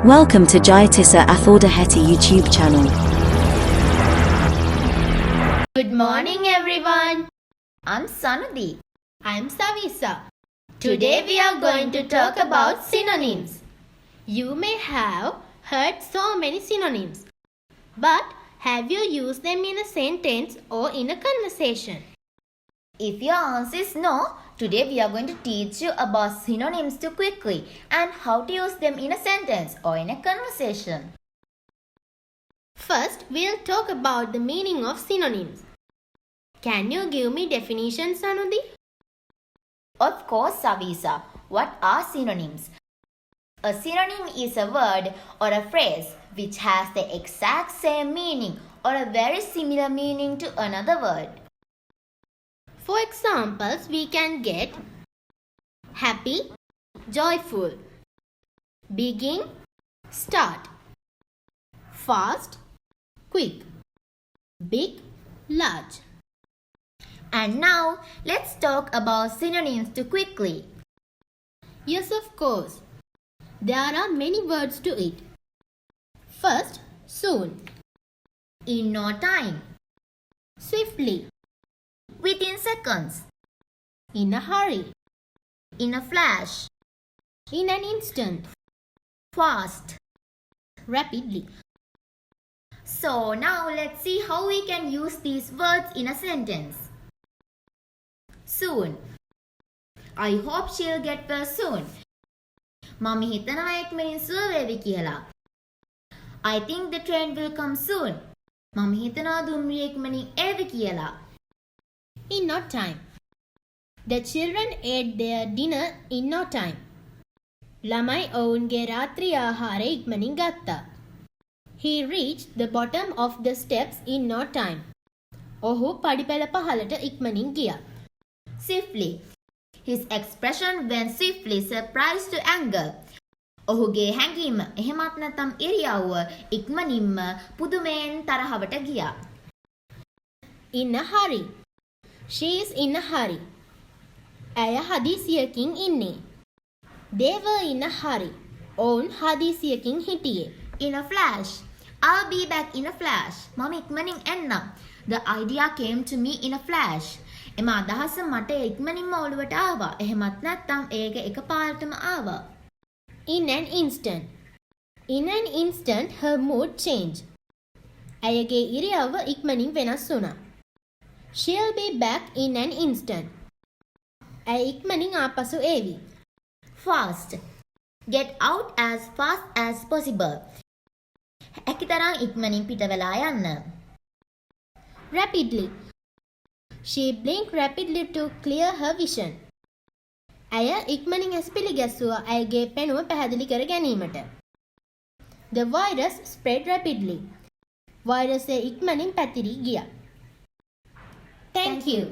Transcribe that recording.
Welcome to Jayatissa Athaudahetti YouTube channel. Good morning everyone. I'm Sanudi. I'm Savisa. Today we are going to talk about synonyms. You may have heard so many synonyms, but have you used them in a sentence or in a conversation? If your answer is no, today we are going to teach you about synonyms too quickly and how to use them in a sentence or in a conversation. First, we'll talk about the meaning of synonyms. Can you give me definitions, Sanudi? Of course, Savisa. What are synonyms? A synonym is a word or a phrase which has the exact same meaning or a very similar meaning to another word. For examples, we can get happy, joyful, begin, start, fast, quick, big, large. And now, let's talk about synonyms too quickly. Yes, of course. There are many words to it. First, soon. In no time. Swiftly. Within seconds. In a hurry. In a flash. In an instant. Fast. Rapidly. So now let's see how we can use these words in a sentence. Soon. I hope she'll get well soon. මම හිතනවා ඉක්මනින් සුව වේවි කියලා. I think the train will come soon. මම හිතනවා දුම්රිය ඉක්මනින් එවි කියලා. In no time. The children ate their dinner in no time. ළමයි ඔවුන්ගේ රාත්‍රී ආහාරය ඉක්මනින් ගත්තා. He reached the bottom of the steps in no time. ඔහු පඩිපෙළ පහළට ඉක්මනින් ගියා. Swiftly. His expression went swiftly surprise to anger. ඔහුගේ හැඟීම එහෙමත් නැත්නම් ඉරියව්ව ඉක්මනින්ම පුදුමයෙන් තරහවට ගියා. In a hurry. She is in a hurry. ඇය හදිසියකින් ඉන්නේ. They were in a hurry. ඔවුන් හදිසියකින් හිටියේ. In a flash. I'll be back in a flash. මම ඉක්මනින් එන්නම්. The idea came to me in a flash. එම අදහස මට ඉක්මනින්ම ඔළුවට ආවා. එහෙමත් නැත්නම් ඒක එකපාරටම ආවා. In an instant. In an instant her mood changed. ඇයගේ ඉරියව්ව ඉක්මනින් වෙනස් වුණා. She'll be back in an instant. ඇය ඉක්මනින් ආපසු ඒවි. Fast. Get out as fast as possible. හැකිතරම් ඉක්මනින් පිට වෙලා යන්න. Rapidly. She blinked rapidly to clear her vision. ඇය ඉක්මනින් ඇස් පිළිගැස්සුවා ඇයගේ පෙනුම පැහැදිලි කර ගැනීමට. The virus spread rapidly. වෛරසය ඉක්මනින් පැතිරී ගියා. Thank you.